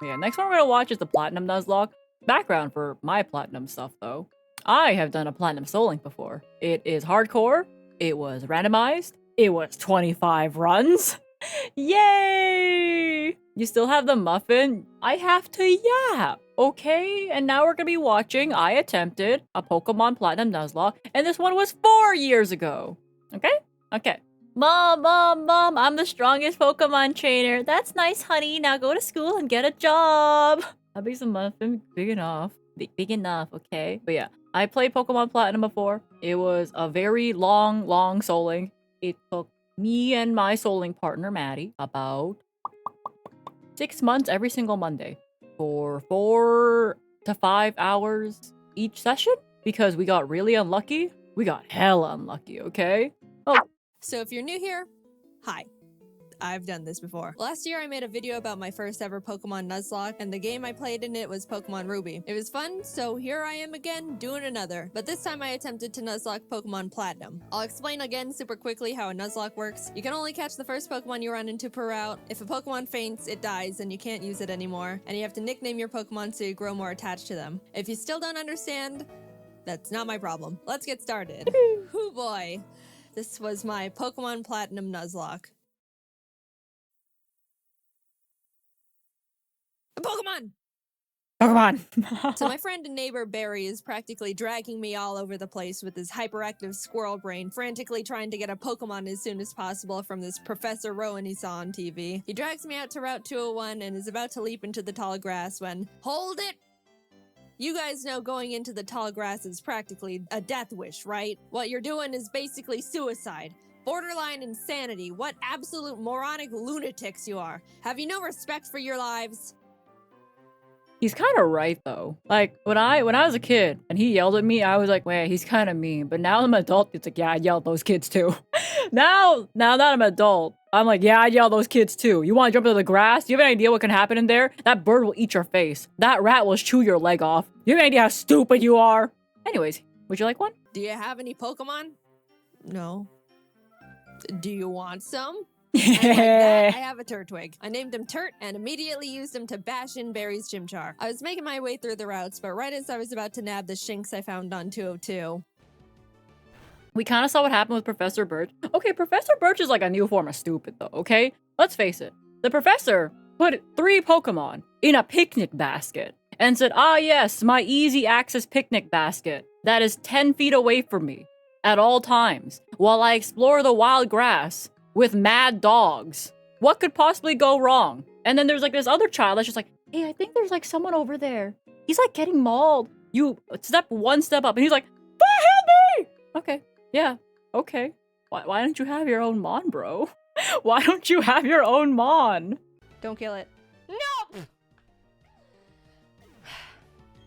Yeah, next one we're gonna watch is the Platinum Nuzlocke. Background for my Platinum stuff, though. I have done a Platinum Soul Link before. It is hardcore, it was randomized, it was 25 runs. Yay! You still have the muffin? I have to yap, okay? And now we're gonna be watching, I attempted, a Pokemon Platinum Nuzlocke, and this one was 4 years ago. Okay? Okay. Mom, I'm the strongest Pokemon trainer. That's nice, honey. Now go to school and get a job. That makes a muffin big enough. Big enough, okay? But yeah, I played Pokemon Platinum before. It was a very long Soul Link. It took me and my Soul Link partner, Maddie, about 6 months every single Monday for 4 to 5 hours each session because we got really unlucky. We got hella unlucky, okay? Oh. So if you're new here, hi. I've done this before. Last year I made a video about my first ever Pokemon Nuzlocke, and the game I played in it was Pokemon Ruby. It was fun, so here I am again, doing another. But this time I attempted to Nuzlocke Pokemon Platinum. I'll explain again super quickly how a Nuzlocke works. You can only catch the first Pokemon you run into per route. If a Pokemon faints, it dies and you can't use it anymore. And you have to nickname your Pokemon so you grow more attached to them. If you still don't understand, that's not my problem. Let's get started. Hoo boy. This was my Pokemon Platinum Nuzlocke. Pokemon! So my friend and neighbor Barry is practically dragging me all over the place with his hyperactive squirrel brain, frantically trying to get a Pokemon as soon as possible from this Professor Rowan he saw on TV. He drags me out to Route 201 and is about to leap into the tall grass when, hold it! You guys know going into the tall grass is practically a death wish, right? What you're doing is basically suicide. Borderline insanity. What absolute moronic lunatics you are. Have you no respect for your lives? He's kind of right though. Like when I was a kid and he yelled at me, I was like, "Wait, he's kind of mean." But now I'm an adult. It's like, yeah, I yell at those kids too. now that I'm an adult, I'm like, yeah, I yell at those kids too. You want to jump into the grass? Do you have an idea what can happen in there? That bird will eat your face. That rat will chew your leg off. You have any idea how stupid you are? Anyways, would you like one? Do you have any Pokemon? No. Do you want some? And like that, I have a Turtwig. I named him Turt and immediately used him to bash in Barry's Chimchar. I was making my way through the routes, but right as I was about to nab the Shinx I found on 202. We kind of saw what happened with Professor Birch. Okay, Professor Birch is like a new form of stupid though, okay? Let's face it. The professor put 3 Pokemon in a picnic basket and said, "Ah yes, my easy access picnic basket that is 10 feet away from me at all times while I explore the wild grass with mad dogs. What could possibly go wrong?" And then there's like this other child that's just like, "Hey, I think there's like someone over there. He's like getting mauled." You step one step up and he's like, "Help me!" Okay, yeah, okay. Why don't you have your own Mon, bro? Why don't you have your own Mon? Don't kill it. No!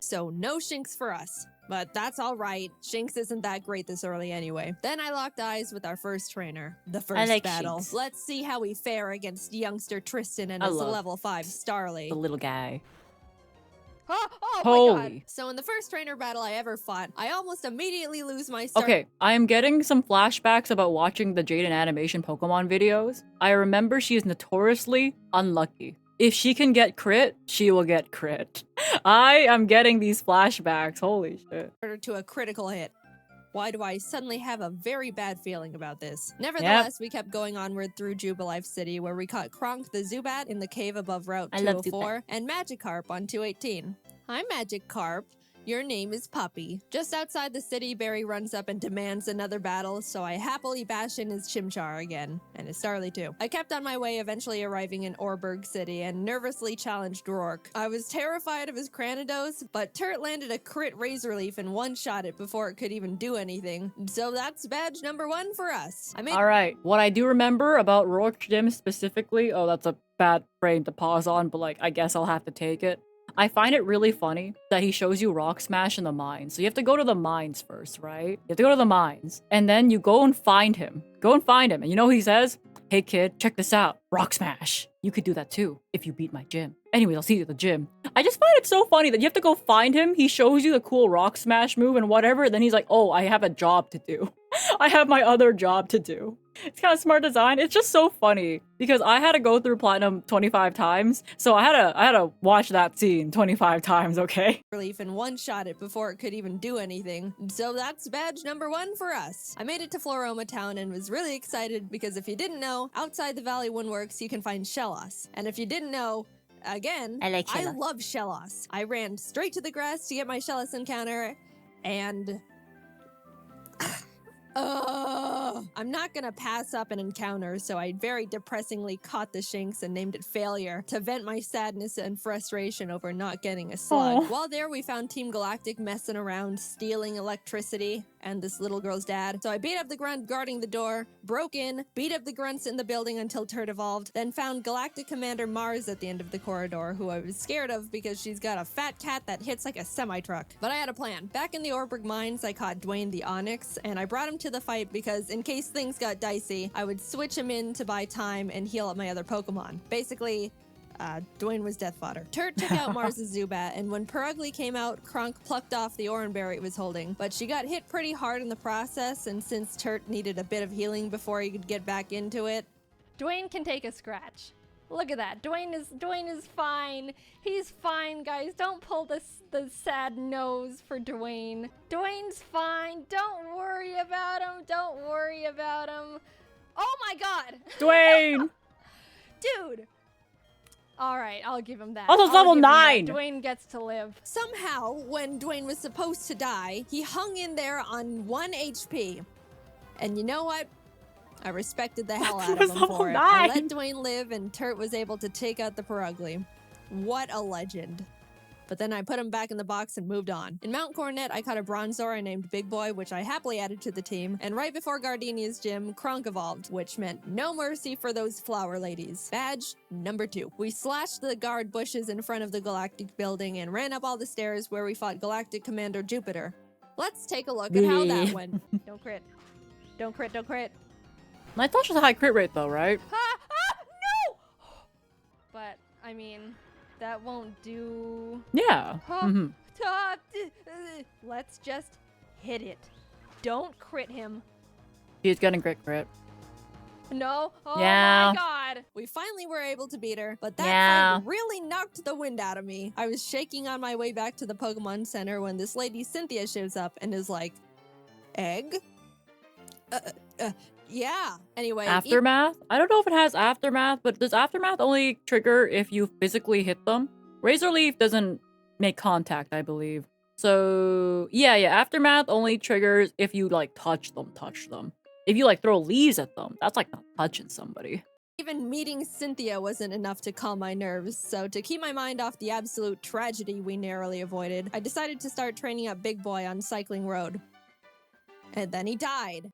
So no Shinx for us. But that's alright. Shinx isn't that great this early anyway. Then I locked eyes with our first trainer. The first battle. Shinx. Let's see how we fare against youngster Tristan and his level 5 Starly. The little guy. Oh Holy. my god. So in the first trainer battle I ever fought, I almost immediately lose my Star- Okay, I am getting some flashbacks about watching the Jaden animation Pokemon videos. I remember she is notoriously unlucky. If she can get crit, she will get crit. I am getting these flashbacks. Holy shit. to a critical hit. Why do I suddenly have a very bad feeling about this? Nevertheless, we kept going onward through Jubilife City, where we caught Kronk the Zubat in the cave above Route 204, and Magikarp on 218. Hi, Magikarp. Your name is Puppy. Just outside the city, Barry runs up and demands another battle, so I happily bash in his Chimchar again, and his Starly too. I kept on my way, eventually arriving in Orberg City, and nervously challenged Rourke. I was terrified of his Cranidos, but Turt landed a crit Razor Leaf and one-shot it before it could even do anything. So that's badge number 1 for us. Alright, what I do remember about Rourke Gym specifically, oh, that's a bad frame to pause on, but like, I guess I'll have to take it. I find it really funny that he shows you Rock Smash in the mines. So you have to go to the mines first, right? You have to go to the mines. And then you go and find him. Go and find him. And you know what he says? "Hey kid, check this out. Rock Smash. You could do that too if you beat my gym. Anyways, I'll see you at the gym." I just find it so funny that you have to go find him. He shows you the cool Rock Smash move and whatever. Then he's like, "Oh, I have a job to do. I have my other job to do." It's kind of smart design. It's just so funny because I had to go through platinum 25 times, so I had to watch that scene 25 times. Okay. Relief and one-shot it before it could even do anything. So that's badge number 1 for us. I made it to Floroma Town and was really excited because if you didn't know, outside the Valley Windworks you can find Shellos. And if you didn't know, again, I like I Shellos. love Shellos. I ran straight to the grass to get my Shellos encounter, and I'm not gonna pass up an encounter, so I very depressingly caught the Shinx and named it Failure to vent my sadness and frustration over not getting a slug. Aww. While there, we found Team Galactic messing around, stealing electricity, and this little girl's dad. So I beat up the grunt guarding the door, broke in, beat up the grunts in the building until Turd evolved, then found Galactic Commander Mars at the end of the corridor, who I was scared of because she's got a fat cat that hits like a semi-truck. But I had a plan. Back in the OUTBREAK mines, I caught Dwayne the Onyx, and I brought him to the fight because in case things got dicey, I would switch him in to buy time and heal up my other Pokemon. Basically, Dwayne was death fodder. Turt took out Mars's Zubat, and when Perugly came out, Kronk plucked off the Oranberry it was holding. But she got hit pretty hard in the process, and since Turt needed a bit of healing before he could get back into it, Dwayne can take a scratch. Look at that. Dwayne is fine. He's fine, guys. Don't pull the sad nose for Dwayne. Dwayne's fine. Don't worry about him. Don't worry about him. Oh my god! Dwayne! Dude! Alright, I'll give him that. Also, it's I'll level give him that. 9. Dwayne gets to live. somehow, when Dwayne was supposed to die, he hung in there on 1 HP. And you know what? I respected the hell out of was him level for it. I 9. let Dwayne live, and Turt was able to take out the Perugly. What a legend. But then I put him back in the box and moved on. In Mount Coronet, I caught a Bronzor I named Big Boy, which I happily added to the team. And right before Gardenia's gym, Kronk evolved, which meant no mercy for those flower ladies. Badge number 2. We slashed the guard bushes in front of the Galactic building and ran up all the stairs where we fought Galactic Commander Jupiter. Let's take a look at how that went. Don't crit. Don't crit, don't crit. I thought she was a high crit rate though, right? No! But, I mean, that won't do... Yeah. Huh? Let's just hit it. Don't crit him. He's getting crit. No. Oh Yeah. my god. We finally were able to beat her, but that Yeah. fight really knocked the wind out of me. I was shaking on my way back to the Pokemon Center when this lady Cynthia shows up and is like, egg? Yeah. Anyway. Aftermath? I don't know if it has aftermath, but does aftermath only trigger if you physically hit them? Razor Leaf doesn't make contact, I believe. So yeah, aftermath only triggers if you like touch them. If you like throw leaves at them, that's like not touching somebody. Even meeting Cynthia wasn't enough to calm my nerves, so to keep my mind off the absolute tragedy we narrowly avoided, I decided to start training up Big Boy on Cycling Road. And then he died.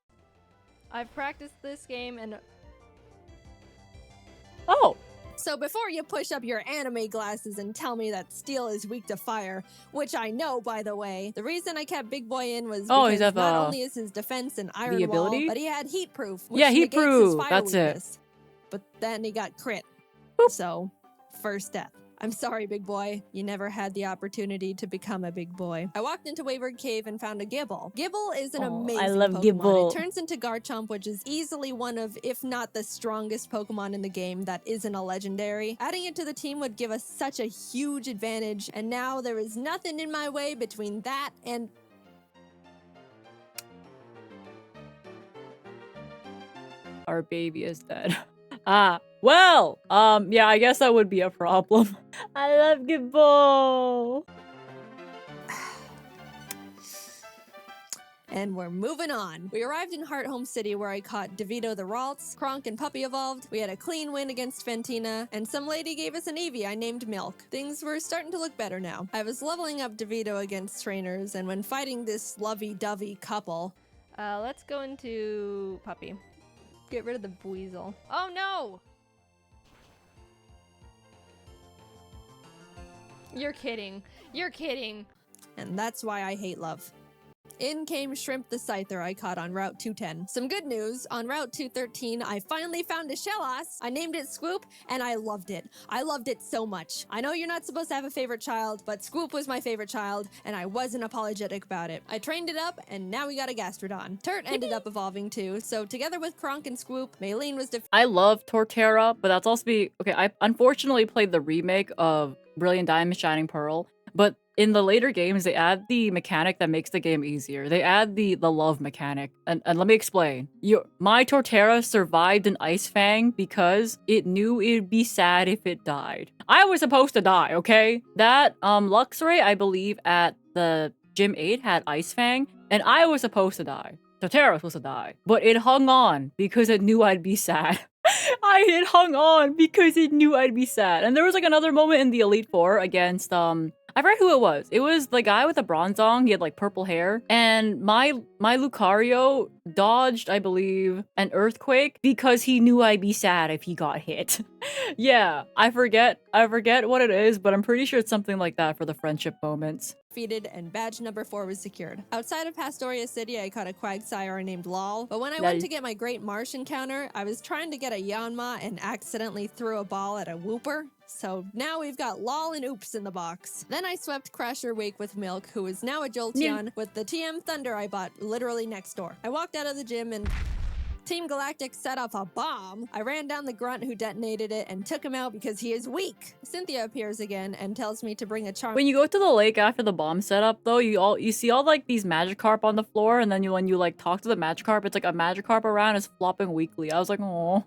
I've practiced this game and... Oh, So before you push up your anime glasses and tell me that Steel is weak to fire, which I know, by the way, the reason I kept Big Boy in was Oh, because he's have, not only is his defense an iron wall, ability? but he had heat proof, which Yeah, heat negates his proof, fire that's it. weakness. But then he got crit. Boop. So, first death. I'm sorry, Big Boy. You never had the opportunity to become a big boy. I walked into Wayward Cave and found a Gibble. Gibble is an Oh, amazing I love Pokemon. Gibble. It turns into Garchomp, which is easily one of, if not the strongest Pokemon in the game that isn't a legendary. Adding it to the team would give us such a huge advantage, and now there is nothing in my way between that and... our baby is dead. Well, yeah, I guess that would be a problem. I love Gibbo. And we're moving on. We arrived in Hearthome City where I caught DeVito the Ralts, Kronk and Puppy evolved, we had a clean win against Fantina, and some lady gave us an Eevee I named Milk. Things were starting to look better now. I was leveling up DeVito against trainers, and when fighting this lovey-dovey couple... let's go into Puppy. Get rid of the Buizel. Oh no! You're kidding. You're kidding. And that's why I hate love. In came Shrimp the Scyther I caught on Route 210. Some good news, on Route 213, I finally found a Shellos. I named it Swoop, and I loved it. I loved it so much. I know you're not supposed to have a favorite child, but Swoop was my favorite child, and I wasn't apologetic about it. I trained it up, and now we got a Gastrodon. Turt ended up evolving too, so together with Kronk and Swoop, Maylene was I love Torterra, but that's also okay, I unfortunately played the remake of Brilliant Diamond Shining Pearl, but in the later games, they add the mechanic that makes the game easier. They add the love mechanic. And let me explain. My Torterra survived an Ice Fang because it knew it'd be sad if it died. I was supposed to die, okay? That Luxray, I believe, at the Gym 8 had Ice Fang, and I was supposed to die. Torterra was supposed to die. But it hung on because it knew I'd be sad. It hung on because it knew I'd be sad. And there was like another moment in the Elite Four against I forgot who it was. It was the guy with the Bronzong. He had like purple hair. And my Lucario dodged, I believe, an earthquake because he knew I'd be sad if he got hit. Yeah, I forget what it is, but I'm pretty sure it's something like that for the friendship moments. Defeated and badge number 4 was secured. Outside of Pastoria City, I caught a Quagsire named Lol, but when I went to get my Great Marsh encounter, I was trying to get a Yanma and accidentally threw a ball at a Wooper. So now we've got Lol and Oops in the box. Then I swept Crasher Wake with Milk, who is now a Jolteon, with the TM Thunder I bought literally next door. I walked out of the gym and Team Galactic set off a bomb. I ran down the grunt who detonated it and took him out because he is weak. Cynthia appears again and tells me to bring a charm. When you go to the lake after the bomb setup, though, you see all like these Magikarp on the floor, and then when you like talk to the Magikarp, it's like a Magikarp around is flopping weakly. I was like, oh.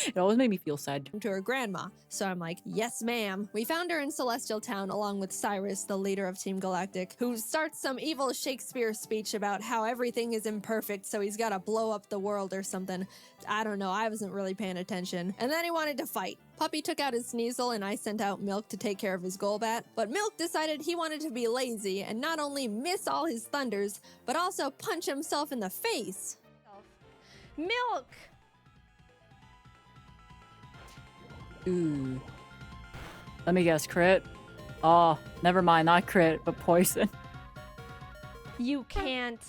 It always made me feel sad. To her grandma. So I'm like, yes, ma'am. We found her in Celestial Town along with Cyrus, the leader of Team Galactic, who starts some evil Shakespeare speech about how everything is imperfect, so he's gotta blow up the world or something. I don't know. I wasn't really paying attention. And then he wanted to fight. Puppy took out his Sneasel and I sent out Milk to take care of his Golbat. But Milk decided he wanted to be lazy and not only miss all his thunders, but also punch himself in the face. Milk! Ooh. Let me guess, crit? Oh, never mind, not crit, but poison. You can't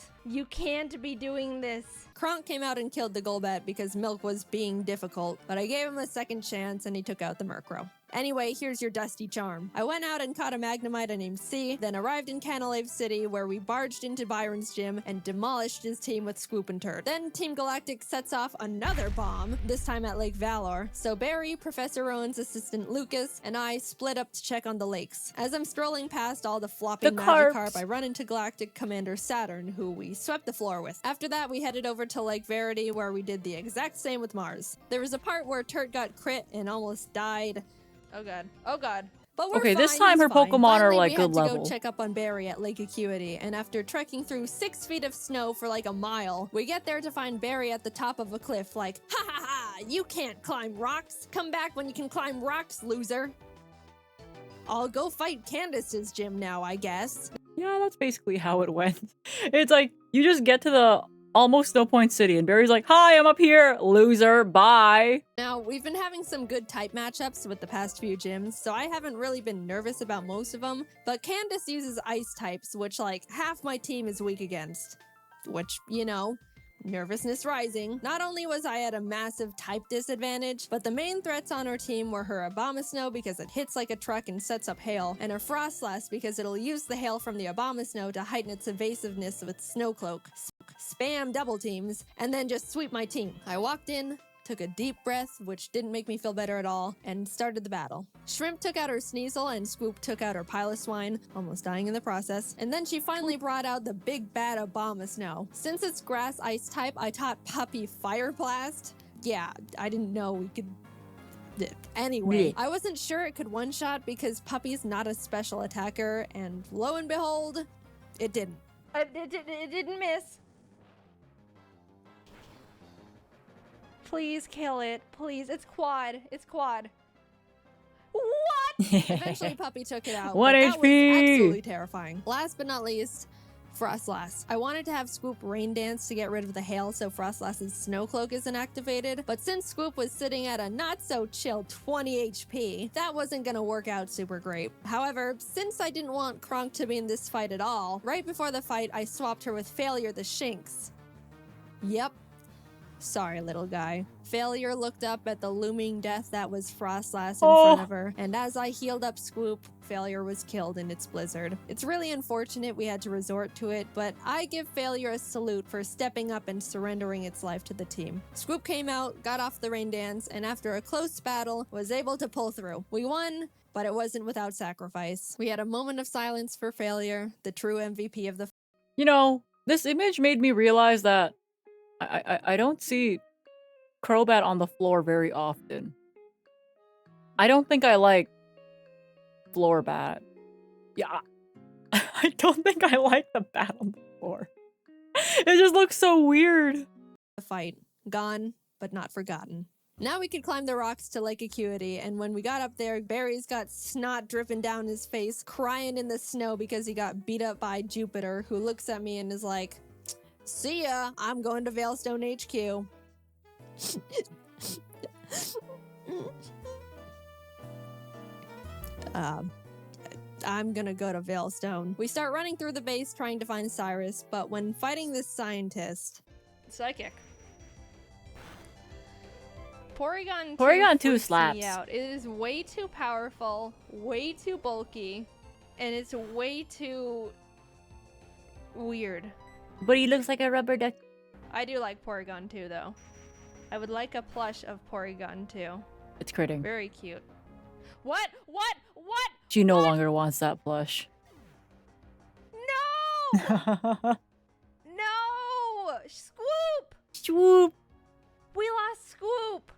be doing this. Kronk came out and killed the Golbat because Milk was being difficult, but I gave him a second chance and he took out the Murkrow. Anyway, here's your dusty charm. I went out and caught a Magnemite named C, then arrived in Canalave City where we barged into Byron's gym and demolished his team with Swoop and Turd. Then Team Galactic sets off another bomb, this time at Lake Valor. So Barry, Professor Rowan's assistant Lucas, and I split up to check on the lakes. As I'm strolling past all the flopping Magikarp, I run into Galactic Commander Saturn, who we swept the floor with. After that, we headed over to Lake Verity where we did the exact same with Mars. There was a part where Turd got crit and almost died. Oh god. Oh god. But we're okay, fine, this time her fine. Pokemon Finally, are like we good had to level. go check up on Barry at Lake Acuity, and after trekking through 6 feet of snow for like a mile, we get there to find Barry at the top of a cliff like, ha ha ha, you can't climb rocks. Come back when you can climb rocks, loser. I'll go fight Candace's gym now, I guess. Yeah, that's basically how it went. It's like, you just get to the almost Snow Point City, and Barry's like, hi, I'm up here, loser, bye. Now, we've been having some good type matchups with the past few gyms, so I haven't really been nervous about most of them, but Candace uses ice types, which like half my team is weak against. Which, you know, nervousness rising. Not only was I at a massive type disadvantage, but the main threats on our team were her Abomasnow because it hits like a truck and sets up hail, and her Frostlass because it'll use the hail from the Abomasnow to heighten its evasiveness with Snow Cloak. Spam double teams, and then just sweep my team. I walked in, took a deep breath, which didn't make me feel better at all, and started the battle. Shrimp took out her Sneasel and Swoop took out her Piloswine, almost dying in the process, and then she finally brought out the big bad Abomasnow. Since it's grass ice type, I taught Puppy Fire Blast. Yeah, I didn't know we could... Anyway, I wasn't sure it could one-shot because Puppy's not a special attacker, and lo and behold, it didn't. It didn't miss. Please kill it. Please. It's quad. It's quad. What? Eventually, Puppy took it out. 1 but that HP. was absolutely terrifying. Last but not least, Frostlass. I wanted to have Swoop rain dance to get rid of the hail so Frostlass's snow cloak isn't activated, but since Swoop was sitting at a not so chill 20 HP, that wasn't gonna work out super great. However, since I didn't want Kronk to be in this fight at all, right before the fight I swapped her with Failure the Shinx. Yep. Sorry, little guy. Failure looked up at the looming death that was Frostlass in front of her, and as I healed up Swoop, Failure was killed in its blizzard. It's really unfortunate we had to resort to it, but I give Failure a salute for stepping up and surrendering its life to the team. Swoop came out, got off the rain dance, and after a close battle, was able to pull through. We won, but it wasn't without sacrifice. We had a moment of silence for Failure, the true MVP of the... You know, this image made me realize that I don't see Crobat on the floor very often. I don't think I like floor bat. Yeah, I don't think I like the bat on the floor. It just looks so weird. The fight. Gone, but not forgotten. Now we could climb the rocks to Lake Acuity, and when we got up there, Barry's got snot dripping down his face, crying in the snow because he got beat up by Jupiter, who looks at me and is like, "See ya, I'm going to Veilstone HQ." I'm gonna go to Veilstone. We start running through the base trying to find Cyrus, but when fighting this scientist... Psychic. Porygon 2 Porygon 2 freaks slaps. me out. It is way too powerful, way too bulky, and it's way too weird. But he looks like a rubber duck. I do like Porygon 2 though. I would like a plush of Porygon 2. It's critting. Very cute. What? She no longer wants that plush. No! No! Swoop! Swoop! We lost Swoop!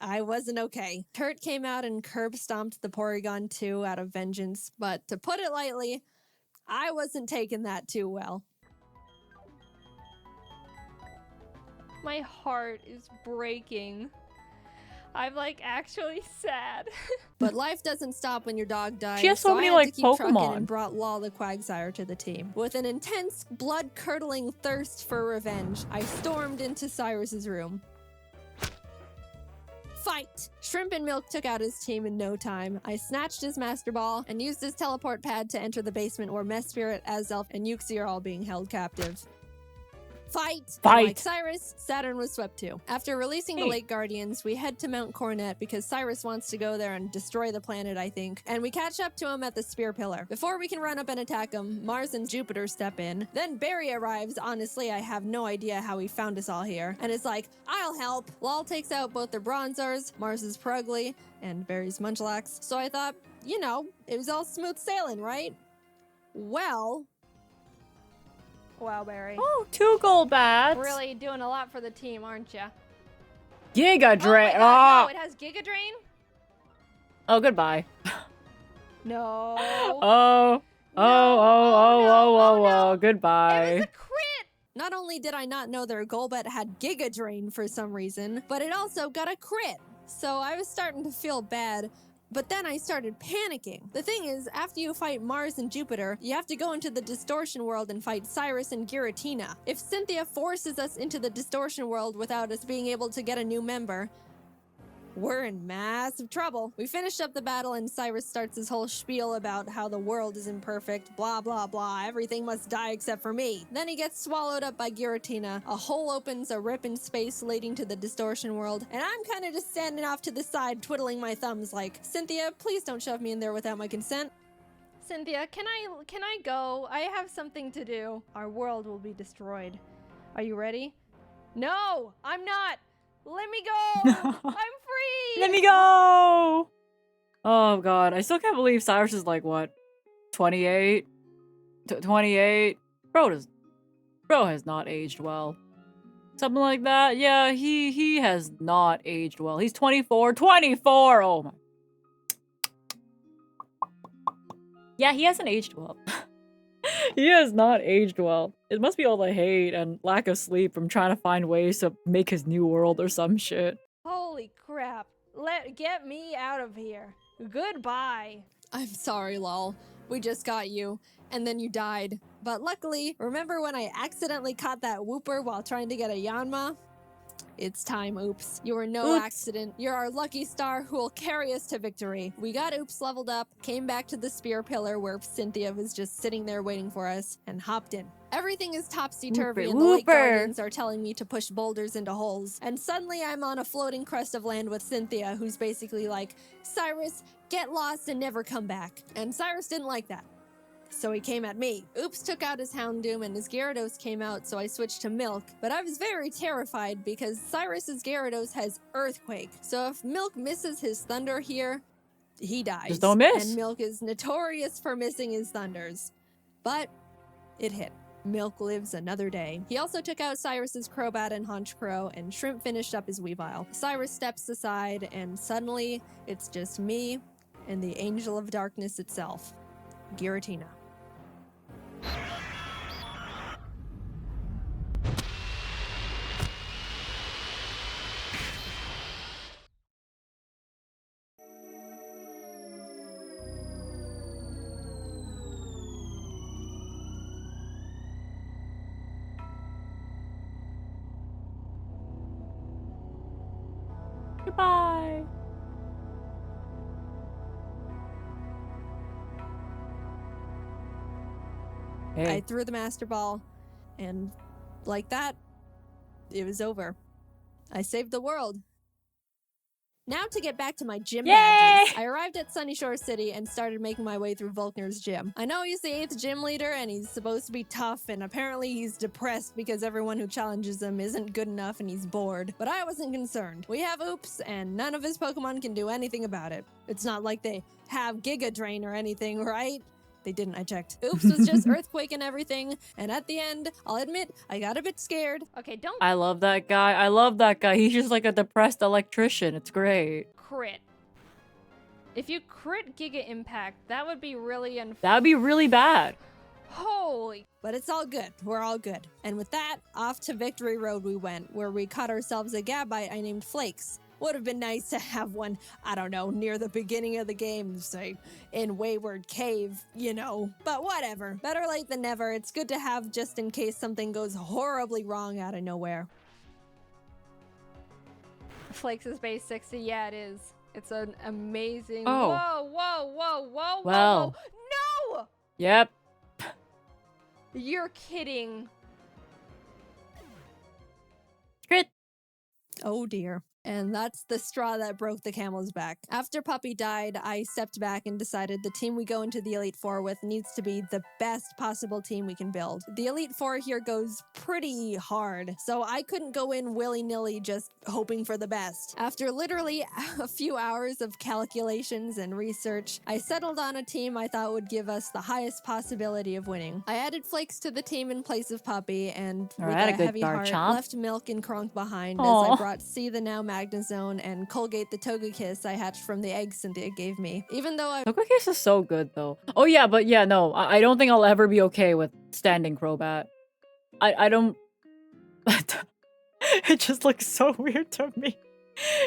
I wasn't okay. Kurt came out and curb stomped the Porygon 2 out of vengeance, but to put it lightly, I wasn't taking that too well. My heart is breaking. I'm like actually sad. But life doesn't stop when your dog dies. She has so many, I had like, to keep trucking Pokemon. and brought Law the Quagsire to the team. With an intense, blood-curdling thirst for revenge, I stormed into Cyrus's room. Fight! Shrimp and Milk took out his team in no time. I snatched his Master Ball and used his teleport pad to enter the basement where Mesprit, Azelf, and Uxie are all being held captive. Fight! Fight! Like Cyrus, Saturn was swept too. After releasing the Lake Guardians, we head to Mount Coronet because Cyrus wants to go there and destroy the planet, I think. And we catch up to him at the Spear Pillar. Before we can run up and attack him, Mars and Jupiter step in. Then Barry arrives. Honestly, I have no idea how he found us all here. And it's like, I'll help. Lal takes out both their Bronzors, Mars's Pruggly, and Barry's Munchlax. So I thought, you know, it was all smooth sailing, right? Well... Wow, Barry. Oh, 2 gold bats. Really doing a lot for the team, aren't you? Giga Drain. Oh my God, no, it has Giga Drain? Oh, goodbye. No. Oh, no. It goodbye. was a crit! Not only did I not know their Golbat had Giga Drain for some reason, but it also got a crit. So I was starting to feel bad, but then I started panicking. The thing is, after you fight Mars and Jupiter, you have to go into the Distortion world and fight Cyrus and Giratina. If Cynthia forces us into the Distortion world without us being able to get a new member, we're in massive trouble. We finished up the battle and Cyrus starts his whole spiel about how the world is imperfect, blah blah blah, everything must die except for me. Then he gets swallowed up by Giratina, a hole opens, a rip in space leading to the Distortion world, and I'm kind of just standing off to the side twiddling my thumbs like, Cynthia, please don't shove me in there without my consent. Cynthia, can I go? I have something to do. Our world will be destroyed. Are you ready? No, I'm not. Let me go. I'm free. Let me go. Oh, God. I still can't believe Cyrus is like, what? 28? 28? Bro has not aged well. Something like that. Yeah, he has not aged well. He's 24. 24! Oh, my. Yeah, he hasn't aged well. He has not aged well. It must be all the hate and lack of sleep from trying to find ways to make his new world or some shit. Holy crap. Get me out of here. Goodbye. I'm sorry, Lol. We just got you, and then you died. But luckily, remember when I accidentally caught that Wooper while trying to get a Yanma? It's time, Oops. You were no accident. You're our lucky star who will carry us to victory. We got Oops leveled up, came back to the spear pillar where Cynthia was just sitting there waiting for us, and hopped in. Everything is topsy-turvy and the Lake Guardians are telling me to push boulders into holes. And suddenly I'm on a floating crest of land with Cynthia, who's basically like, Cyrus, get lost and never come back. And Cyrus didn't like that. So he came at me. Oops took out his Houndoom and his Gyarados came out, so I switched to Milk. But I was very terrified because Cyrus's Gyarados has Earthquake. So if Milk misses his Thunder here, he dies. Just don't miss. And Milk is notorious for missing his Thunders. But it hit. Milk lives another day. He also took out Cyrus's Crobat and Honchkrow, and Shrimp finished up his Weavile. Cyrus steps aside, and suddenly, it's just me and the Angel of Darkness itself, Giratina. Goodbye. Hey. I threw the Master Ball, and like that, it was over. I saved the world. Now to get back to my gym badges. I arrived at Sunnyshore City and started making my way through Volkner's gym. I know he's the 8th gym leader and he's supposed to be tough, and apparently he's depressed because everyone who challenges him isn't good enough and he's bored. But I wasn't concerned. We have Oops and none of his Pokemon can do anything about it. It's not like they have Giga Drain or anything, right? They didn't, I checked. Oops was just Earthquake and everything, and at the end, I'll admit, I got a bit scared. Okay, don't I love that guy. I love that guy. He's just like a depressed electrician. It's great. crit. If you crit Giga Impact, that would be really That would be really bad. Holy. But it's all good. We're all good. And with that, off to Victory Road we went, where we caught ourselves a Gabite I named Flakes. Would have been nice to have one, I don't know, near the beginning of the game, say, in Wayward Cave, you know. But whatever. Better late than never. It's good to have just in case something goes horribly wrong out of nowhere. Flakes is base 60. Yeah, it is. It's an amazing. Oh. Whoa, whoa, whoa, whoa, Well. whoa. No! Yep. You're kidding. Crit. Oh dear. And that's the straw that broke the camel's back. After Puppy died, I stepped back and decided the team we go into the Elite Four with needs to be the best possible team we can build. The Elite Four here goes pretty hard, so I couldn't go in willy-nilly just hoping for the best. After literally a few hours of calculations and research, I settled on a team I thought would give us the highest possibility of winning. I added Flakes to the team in place of Puppy, and with a heavy heart, left Milk and Kronk behind as I brought C the now Magnezone and Colgate the Togekiss I hatched from the eggs Cynthia gave me. Even though I— Togekiss is so good though. Oh yeah, but yeah, no, I don't think I'll ever be okay with standing Crobat. I don't... It just looks so weird to me.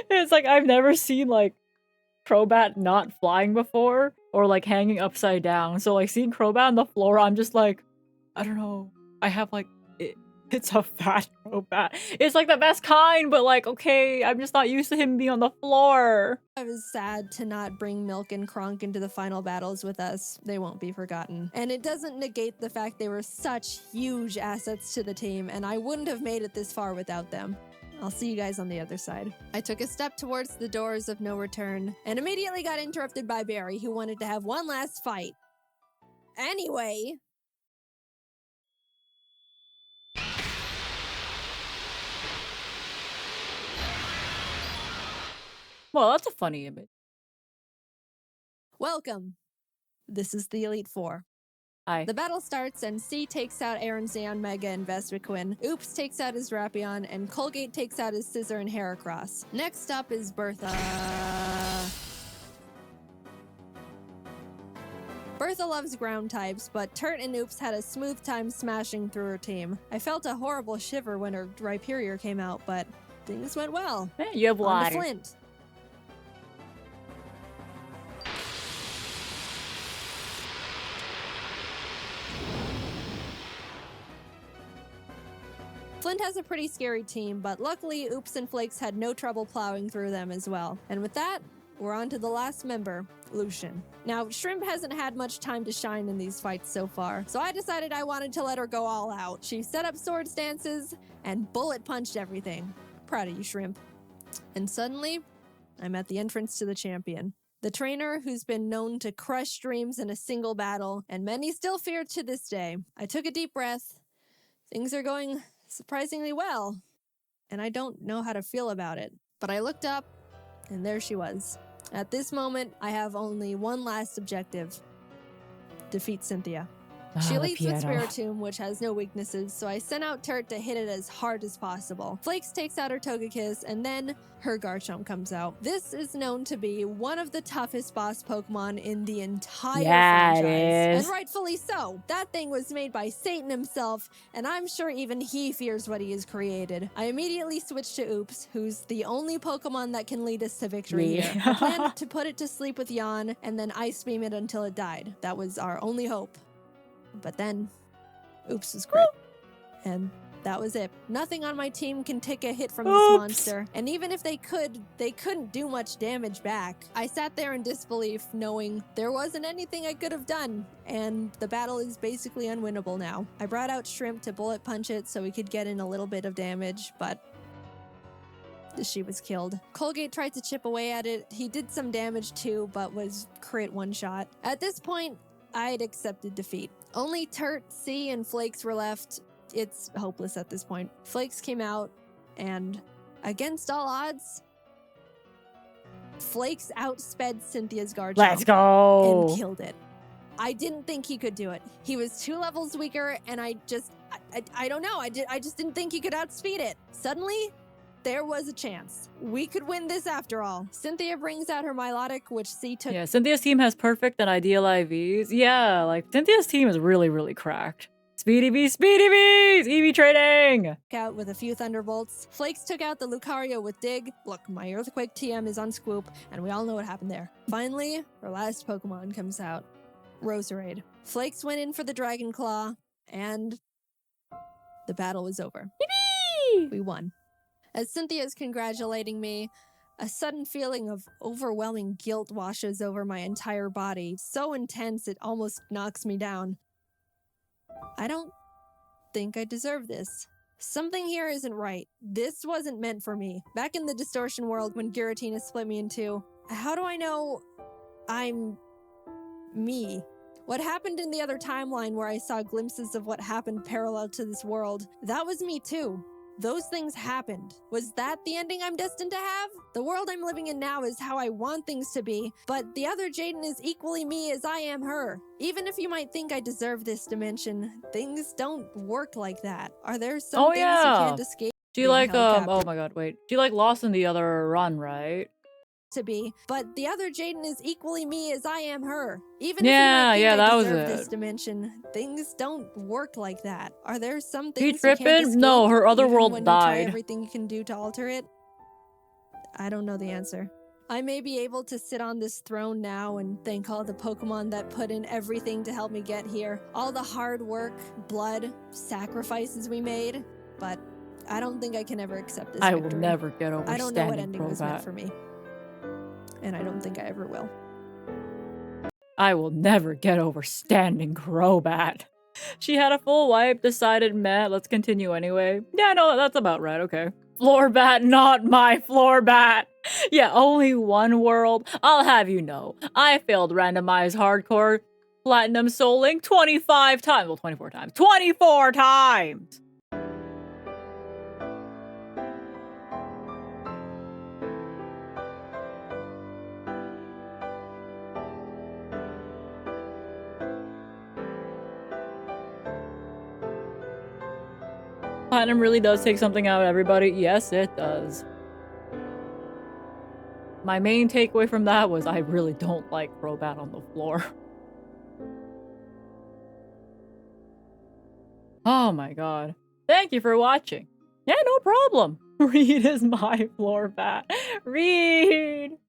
It's like I've never seen like Crobat not flying before or like hanging upside down. So like seeing Crobat on the floor, I'm just like, I don't know. I have like... It's a fat Crobat. It's like the best kind, but like, okay, I'm just not used to him being on the floor. I was sad to not bring Milk and Kronk into the final battles with us. They won't be forgotten. And it doesn't negate the fact they were such huge assets to the team, and I wouldn't have made it this far without them. I'll see you guys on the other side. I took a step towards the doors of no return, and immediately got interrupted by Barry, who wanted to have one last fight. Anyway... Well, that's a funny image. Welcome. This is the Elite Four. Hi. The battle starts and C takes out Aaron Zeon Mega and Vespiquen, Oops takes out his Drapion, and Colgate takes out his Scizor and Heracross. Next up is Bertha. Bertha loves ground types, but Turt and Oops had a smooth time smashing through her team. I felt a horrible shiver when her Rhyperior came out, but things went well. Hey, you have On water. to Flint. Flint has a pretty scary team, but luckily Oops and Flakes had no trouble plowing through them as well. And with that, we're on to the last member, Lucian. Now, Shrimp hasn't had much time to shine in these fights so far, so I decided I wanted to let her go all out. She set up sword stances and bullet punched everything. Proud of you, Shrimp. And suddenly, I'm at the entrance to the champion. The trainer who's been known to crush dreams in a single battle, and many still fear to this day. I took a deep breath. Things are going surprisingly well, and I don't know how to feel about it. But I looked up, and there she was. At this moment, I have only one last objective. Defeat Cynthia. She leads with Spiritomb, which has no weaknesses, so I sent out Turt to hit it as hard as possible. Flakes takes out her Togekiss, and then her Garchomp comes out. This is known to be one of the toughest boss Pokemon in the entire franchise. It is. And rightfully so. That thing was made by Satan himself, and I'm sure even he fears what he has created. I immediately switched to Oops, who's the only Pokemon that can lead us to victory here. I planned to put it to sleep with Yawn, and then Ice Beam it until it died. That was our only hope. But then, Oops was crit. And that was it. Nothing on my team can take a hit from this monster. And even if they could, they couldn't do much damage back. I sat there in disbelief, knowing there wasn't anything I could have done. And the battle is basically unwinnable now. I brought out Shrimp to bullet punch it so we could get in a little bit of damage, but she was killed. Colgate tried to chip away at it. He did some damage too, but was crit one shot. At this point, I'd accepted defeat. Only Turt, C, and Flakes were left. It's hopeless at this point. Flakes came out, and against all odds, Flakes outsped Cynthia's Garchomp. Let's go! And killed it. I didn't think he could do it. He was 2 levels weaker, and I don't know. I just didn't think he could outspeed it. Suddenly, there was a chance. We could win this after all. Cynthia brings out her Milotic, which C took. Yeah, Cynthia's team has perfect and ideal IVs. Yeah, like, Cynthia's team is really, really cracked. Speedy Bees, EV trading! Out with a few Thunderbolts. Flakes took out the Lucario with Dig. Look, my Earthquake TM is on Scoop, and we all know what happened there. Finally, our last Pokemon comes out. Roserade. Flakes went in for the Dragon Claw, and the battle was over. Yippee! We won. As Cynthia's congratulating me, a sudden feeling of overwhelming guilt washes over my entire body, so intense it almost knocks me down. I don't think I deserve this. Something here isn't right. This wasn't meant for me. Back in the distortion world when Giratina split me in two, how do I know I'm me? What happened in the other timeline where I saw glimpses of what happened parallel to this world, that was me too. Those things happened. Was that the ending I'm destined to have? The world I'm living in now is how I want things to be, but the other Jaden is equally me as I am her. Even if you might think I deserve this dimension, things don't work like that. Are there some things you can't escape? She like, oh my god, wait. She like lost in the other run, right? To be, but the other Jaden is equally me as I am her. Even yeah, if you might think I that was deserve it. this dimension, things don't work like that. Are there some She things you can't tripping? escape, No, her other even world when you try died. everything you can do to alter it? I don't know the answer. I may be able to sit on this throne now and thank all the Pokemon that put in everything to help me get here. All the hard work, blood, sacrifices we made, but I don't think I can ever accept this I victory. will never get over I don't know what standing ending was meant Crobat. for me. And I don't think I ever will. I will never get over standing Crobat. She had a full wipe, decided meh, let's continue anyway. Yeah, no, that's about right, okay. Floor bat, not my floor bat. Yeah, only one world. I'll have you know, I failed randomized hardcore platinum soul link 25 times. Well, 24 times. 24 times! Platinum really does take something out of everybody. Yes, it does. My main takeaway from that was I really don't like Crobat on the floor. Oh my god. Thank you for watching. Yeah, no problem. Reed is my floor bat. Reed!